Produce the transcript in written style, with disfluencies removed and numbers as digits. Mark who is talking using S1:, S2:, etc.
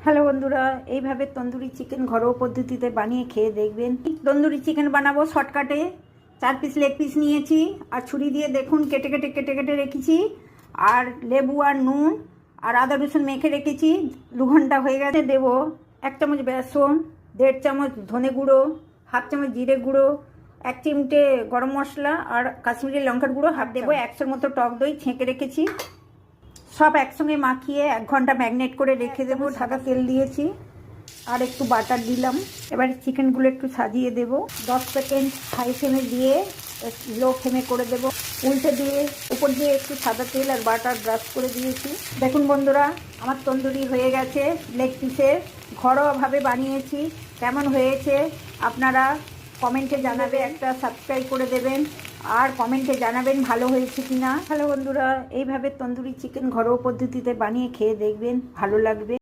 S1: Hello বন্ধুরা, এইভাবে tandoori chicken ঘরোয়া পদ্ধতিতে বানিয়ে খেয়ে দেখবেন। তন্দুরি চিকেন বানাবো শর্টকাটে। 4 পিস লেগ পিস নিয়েছি আর ছুরি দিয়ে দেখুন কেটে কেটে কেটে কেটে রেখেছি। আর লেবু আর নুন আর আদা রসুন মেখে রেখেছি। 2 ঘন্টা হয়ে গেছে। দেবো 1 চামচ বেসন, 1.5 চামচ ধনে গুঁড়ো, 1/2 চামচ জিরে গুঁড়ো, 1 চিমটে গরম মশলা আর কাশ্মীরি লঙ্কার গুঁড়ো হাফ দেবো। 100 মতো টক দই ছেঁকে রেখেছি। সব একসঙ্গে মাখিয়ে 1 ঘন্টা ম্যারিনেট করে রেখে দেবো। ঢাকা তেল দিয়েছি আর একটু বাটার দিলাম। এবার চিকেনগুলো একটু সাজিয়ে দেবো। 10 সেকেন্ড হাই ফ্লেমে দিয়ে লো ফ্লেমে করে দেবো। উল্টে দিয়ে উপর দিয়ে একটু সাদা তেল আর বাটার ব্রাশ করে দিয়েছি। দেখুন বন্ধুরা, আমার তন্দুরি হয়ে গেছে। লেগ পিসের ঘরোয়াভাবে বানিয়েছি। কেমন হয়েছে আপনারা কমেন্টে জানাবে। একটা সাবস্ক্রাইব করে দেবেন আর কমেন্টে জানাবেন ভালো হয়েছে কিনা। হ্যালো বন্ধুরা, এইভাবে তন্দুরি চিকেন ঘরোয়া পদ্ধতিতে বানিয়ে খেয়ে দেখবেন, ভালো লাগবে।